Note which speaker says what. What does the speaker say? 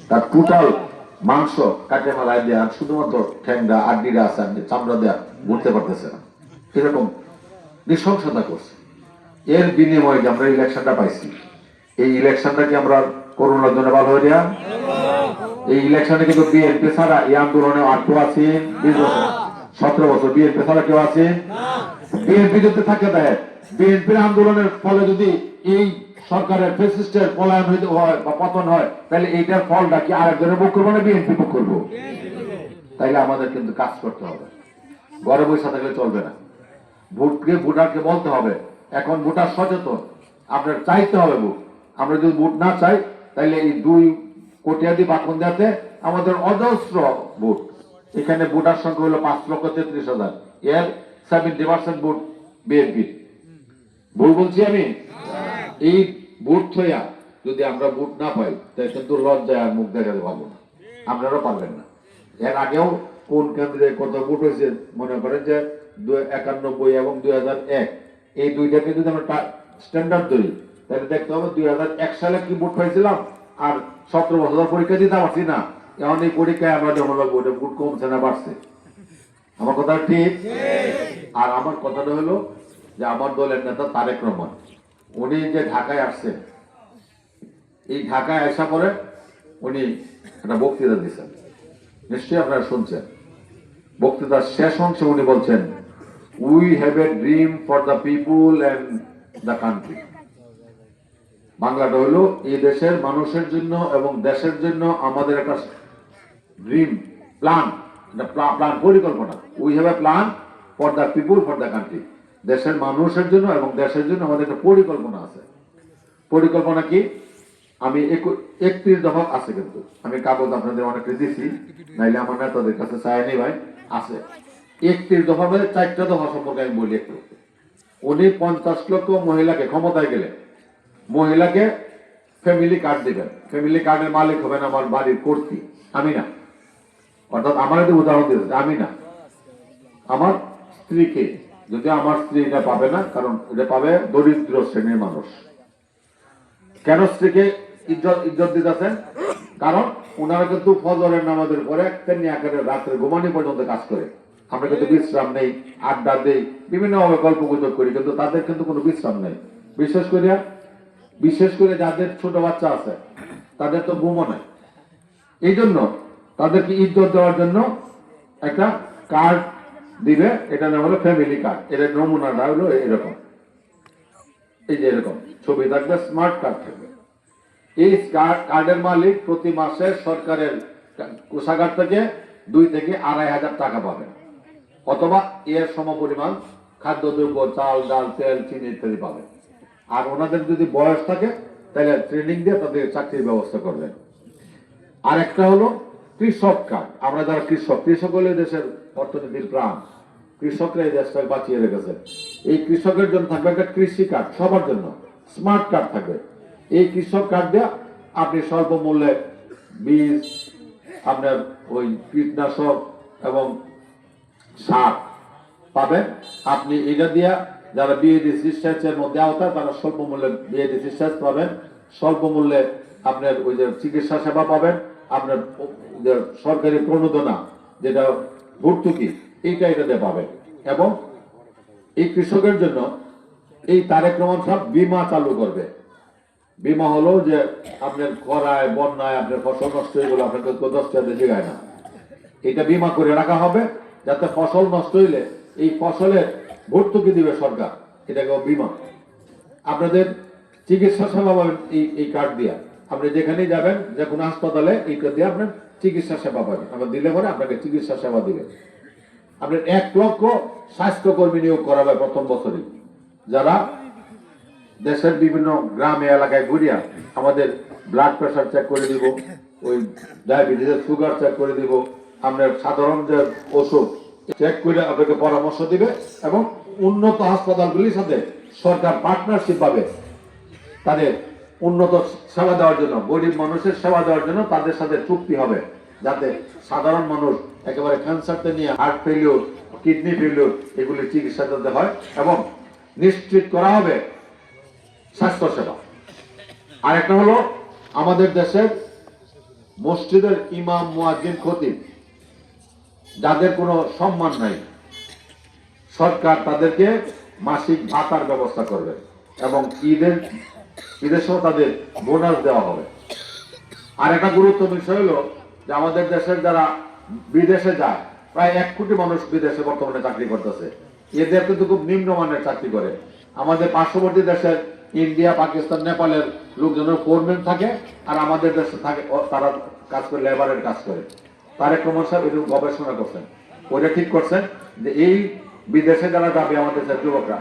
Speaker 1: তার টোটাল মাংস কাটে ফেলায় দেয়া, শুধুমাত্র ঠ্যাংরা আড্ডিরা আছে, চামড়া দেয়া ঘুরতে পারতেছে না, এরকম নৃশংসতা করছে। এর বিনিময়ে যে আমরা ইলেকশনটা পাইছি, এই ইলেকশনটা কি আমরা করোনার জন্য ভালো হয়ে দেয়া? এই ইলেকশনে কিন্তু বিএনপি ছাড়া এই আন্দোলনে আর কেউ আছে? 20 বছর 17 বছর বিএনপি ছাড়া কেউ আছে? বিএনপি যদি থাকে দেয়, বিএনপির আন্দোলনের ফলে যদি এই সরকারের ফ্যাসিস্টের পলায়ন হইতে হয় বা পতন হয়, তাহলে এইটার ফলটা কি আরেকজনের ভোগ করবো না বিএনপি ভোগ করবো? তাইলে আমাদের কিন্তু কাজ করতে হবে, ঘরে বসে থাকলে চলবে না। ভোটারকে বলতে হবে, এখন ভোটার সচেতন, আপনার চাইতে হবে ভোট। আমরা যদি ভোট না চাই, তাহলে এই 2 কোটিয়াদি বাকন্দাতে আমাদের অজস্র ভোট। এখানে ভোটার সংখ্যা হলো 5,33,000, এর 70% ভোট বিএনপি। ভুল বলছি আমি? এই ভোট থইয়া যদি আমরা ভোট না পাই, তাহলে কিন্তু লজ্জায় আর মুখ দেখাতে পারবো না, আপনারাও পারবেন না। এর আগেও কোন কেন্দ্রে কত ভোট হয়েছে মনে করেন যে 91 এবং 2001, এই দুইটাকে যদি আমরা স্ট্যান্ডার্ড ধরি, তাহলে দেখতে হবে 2001 সালে কি ভোট পাইছিলাম আর 17 বছর পরীক্ষা দিতে পারছি না। এখন এই পরীক্ষায় আমরা যখন ভোটে ভোট কমছে না বাড়ছে। আমার কথা ঠিক? আর আমার কথাটা হলো যে আমার দলের নেতা তারেক রহমান, উনি যে ঢাকায় আসছেন, এই ঢাকায় আসা পরে উনি একটা বক্তৃতা দিচ্ছেন, নিশ্চয়ই আপনারা শুনছেন। বক্তৃতার শেষ অংশে উনি বলছেন, we have a dream for the people and the country. বাংলাটা হলো, এই দেশের মানুষের জন্য এবং দেশের জন্য আমাদের একটা ড্রিম, প্ল্যান, পরিকল্পনা। We have A plan for the people for the country. দেশের মানুষের জন্য এবং দেশের জন্য আমাদের একটা পরিকল্পনা আছে। পরিকল্পনা কি? আমি 31 দফা আছে, কিন্তু আমি কাগজ আপনাদের অনেকটা দিচ্ছি, নাইলে আমার নেতাদের কাছে চাইনি ভাই, আছে 31 দফা, 4টা দফা সম্পর্কে আমি বলি একটু। উনি 50 লক্ষ মহিলাকে, ক্ষমতায় গেলে মহিলাকে ফ্যামিলি কার্ড দিবেন। ফ্যামিলি কার্ডের মালিক হবেন আমার বাড়ির কর্তী, আমি না। অর্থাৎ আমার একটা উদাহরণ দিয়েছে, আমি না, আমার স্ত্রীকে। যদি আমার স্ত্রী এটা পাবে না, কারণ এটা পাবে দরিদ্র শ্রেণীর মানুষ। কেন স্ত্রীকে ইজ্জত দিতেছেন? কারণ ওনারা কিন্তু ফজরের নামাজের পরে রাত্রে ঘুমানি পর্যন্ত কাজ করে। আমরা কিন্তু বিশ্রাম নেই, আড্ডা দেই, বিভিন্ন ভাবে গল্প গুজব করি, কিন্তু তাদের কিন্তু কোনো বিশ্রাম নেই। বিশেষ করে যাদের ছোট বাচ্চা আছে, তাদের তো ঘুমও নাই। এই জন্য তাদেরকে ইজ্জত দেওয়ার জন্য একটা কার্ড দিবে, এটা নাম হলো ফ্যামিলি কার্ড। এর নমুনাটা হলো এরকম, এই যে এরকম ছবি থাকবে, স্মার্ট কার্ড থাকবে। এই কার্ডের মালিক প্রতি মাসে সরকারের কোষাগার থেকে 2 থেকে 2,500 টাকা পাবেন, অথবা এর সমপরিমাণ খাদ্যদ্রব্য, চাল, ডাল, তেল, চিনি ইত্যাদি পাবেন। আর ওনাদের যদি বয়স থাকে, তাহলে ট্রেনিং দিয়ে তাদের চাকরির ব্যবস্থা করবেন। আর একটা হলো কৃষক কার্ড। আমরা যারা কৃষক হলে দেশের অর্থনীতির প্রাণ, কৃষকরা এই দেশটাকে বাঁচিয়ে রেখেছে। এই কৃষকের জন্য থাকবে একটা কৃষি কার্ড, সবার জন্য স্মার্ট কার্ড থাকবে। এই কৃষক কার্ড দিয়ে আপনি স্বল্প মূল্যে বীজ, আপনার ওই কীটনাশক এবং সার পাবেন। আপনি এটা দিয়া যারা বিএডিসি সেচের মধ্যে আওতায়, তারা স্বল্প মূল্যে বিএডিসি সেচ পাবেন, স্বল্প মূল্যে আপনার ওই যে চিকিৎসা সেবা পাবেন, আপনার সরকারি প্রণোদনা যেটা ভর্তুকি, এটা দিয়ে পাবেন। এবং এই কৃষকের জন্য এই তারেক রহমান সাহেব বীমা চালু করবে। বীমা হলো যে আপনার খরায়, বন্যায় আপনার ফসল নষ্ট হয়ে গেল, আপনাকে 10 টাকা জায়গায় না, এটা বীমা করে রাখা হবে, যাতে ফসল নষ্ট হইলে এই ফসলের ভর্তুকি দিবে সরকার, এটাকে বীমা। আপনাদের চিকিৎসা সেবা পাবেন এই কার্ড দিয়া। আপনি যেখানেই যাবেন, যে কোনো হাসপাতালে এইটা দিয়ে আপনার চিকিৎসা সেবা পাবেন। আমরা দিলে পরে আপনাকে চিকিৎসা সেবা দিবে। আপনার 1 লক্ষ স্বাস্থ্যকর্মী নিয়োগ করা হবে প্রথম বছরই, যারা দেশের বিভিন্ন গ্রামে এলাকায় ঘুরিয়া আমাদের ব্লাড প্রেশার চেক করে দিব, ওই ডায়াবেটিসের সুগার চেক করে দিব, আপনার সাধারণ যে ওষুধ চেক করে আপনাকে পরামর্শ দিবে। এবং উন্নত হাসপাতালগুলির সাথে সরকার পার্টনারশিপ পাবে তাদের উন্নত সেবা দেওয়ার জন্য, গরিব মানুষের সেবা দেওয়ার জন্য তাদের সাথে চুক্তি হবে, যাতে সাধারণ মানুষ একেবারে ক্যান্সারতে নিয়ে হার্ট ফেলিওর, কিডনি ফেলিওর, এগুলি চিকিৎসা দিতে হয়। এবং নিশ্চিত করা হবে স্বাস্থ্য সেবা। আর একটা হলো আমাদের দেশের মসজিদের ইমাম, মুয়াজ্জিন, খতিব যাদের কোনো সম্মান নাই, সরকার তাদেরকে মাসিক ভাতার ব্যবস্থা করবে এবং ঈদের সময় তাদের বোনাস দেওয়া হবে। আর একটা গুরুত্বপূর্ণ বিষয় হলো যে আমাদের দেশের যারা বিদেশে যায়, প্রায় 1 কোটি মানুষ বিদেশে বর্তমানে চাকরি করতেছে। এদের কিন্তু খুব নিম্নমানের চাকরি করে। আমাদের পার্শ্ববর্তী দেশের ইন্ডিয়া, পাকিস্তান, নেপালের লোকজনের ফোরম্যান থাকে, আর আমাদের দেশে থাকে তারা কাজ করে, লেবারের কাজ করে। তারেক রহমান সাহেব এরকম গবেষণা করছেন, ওইটা ঠিক করছেন যে এই বিদেশে যারা যাবে আমাদের দেশের যুবকরা,